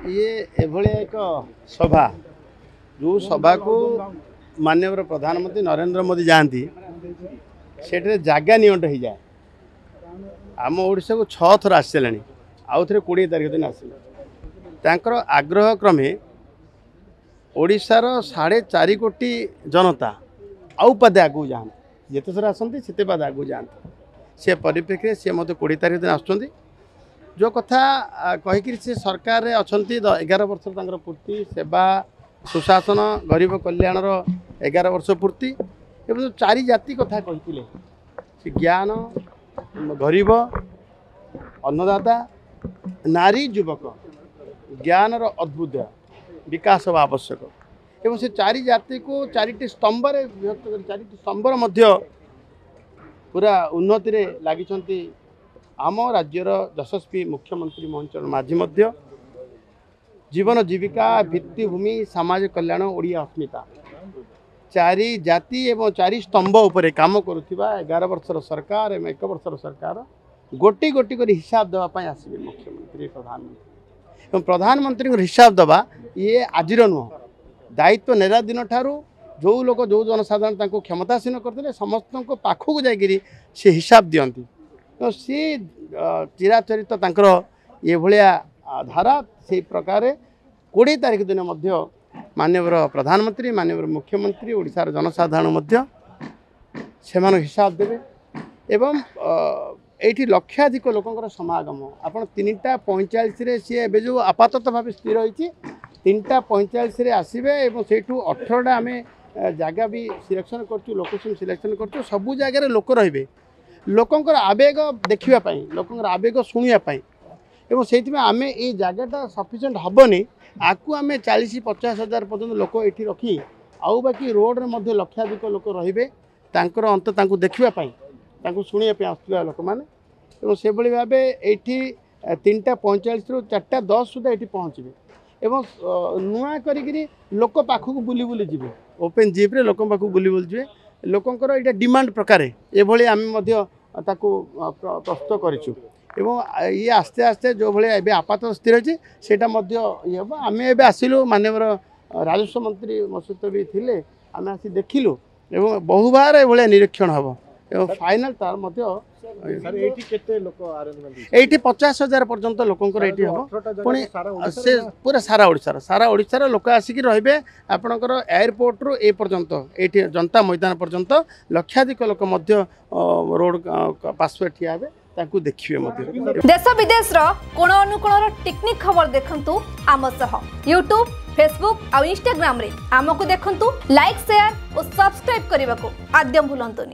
ये एभलिया एक सभा जो सभा को माननीय प्रधानमंत्री नरेंद्र मोदी जाती से जगह नियंट हो जाए आम ओडिशा को 6 थर आसला आउ थे 20 तारीख दिन आसर आग्रह क्रमे ओडिशार 4.5 कोटी जनता आउ पदे आगू जाते जिते थर आसती से पदे आगू जाते से परिप्रेक्षी सी मत 20 तारीख दिन आसुँच जो कथा कहीकि से सरकार अच्छा 11 वर्ष पूर्ति सेवा सुशासन गरीब कल्याणर 11 वर्ष पूर्ति एवं 4 जाति कथा कहते ज्ञान गरीब अन्नदाता नारी युवक ज्ञानर अद्भुत विकास हवा आवश्यक एवं से 4 जाति को 4टी स्तंभ विभक्त कर 4टी स्तंभर मध्य पूरा उन्नति रे लागिछंती आम राज्यर यशस्वी मुख्यमंत्री मोहन चरण माझी मध्य जीवन जीविका भित्तिभूमि समाज कल्याण ओडिया अस्मिता 4 जाति एवं 4 स्तंभ उपर काम करुवा 11 वर्षर सरकार एवं 1 वर्षर सरकार गोटी गोटी कर हिसाब देवाई आसवे मुख्यमंत्री प्रधानमंत्री एवं प्रधानमंत्री हिसाब देवा ये आज नुह दायित्व नेला दिन ठारू जो लोग जो जनसाधारण क्षमतासीन करते समस्त पाखक जाकि से हिसाब दियंती तो सी चिराचरित ये भाया धारा से प्रकार 20 तारीख दिन माननीय प्रधानमंत्री माननीय मुख्यमंत्री ओडिशार जनसाधारण से हिसाब देवे एवं ये लक्षाधिक लोकंर समागम आपड़ 3:45 सी ए जो आपातत भाव स्थिर होती 3:45 आसवे और से 18टा आम जगह भी सिलेक्शन करूँ लोकेशन सिलेक्शन करूँ सबू जगार लोक रे लोकंर आवेग देखापी लोकंर आवेग शुणापी और से आम ये जगहटा सफिसीयंट हेनी आपको आम 40-50 हजार पर्यटन लोक ये रखी आउ बाकी रोड में लक्षाधिक लोक रे अंत देखापी शुणापी आसुवा लोक मैंने से भाव ये 3:45 ରୁ 4:10 सुधा ये पहुँचे एवं नुआ करी लोक पाखक बुली बुली जी ओपेन जीप्रे लोक पाख बुली बुली जी लोकंर ये डिमांड प्रकार ये आम प्रस्तुत करूँ ये आस्ते आस्ते जो भाया आपात स्थिर अच्छे से ये हम आम ए आसिलु माननीय राजस्व मंत्री मो सहित भी थे आम आसी देखिलु एवं बहुबार ये निरीक्षण हम एवं फाइनाल तार ये 50 हजार पर्यंत लोकंर ये हम पुणी से पूरा सारा ओडिशार लोक आसिक रे आपणकर एयरपोर्ट रु ए पर्यंत ये जनता मैदान पर्यंत लक्षाधिक लोक रोड पार्श्वे ठिया हे देखिए देश विदेश कोण अनुकोण टेक्निक खबर देखंतु आम सह यूट्यूब फेसबुक और इंस्टाग्राम रे आमको देखंतु लाइक शेयर और सब्सक्राइब करने को आद्यम भूलंतुनी।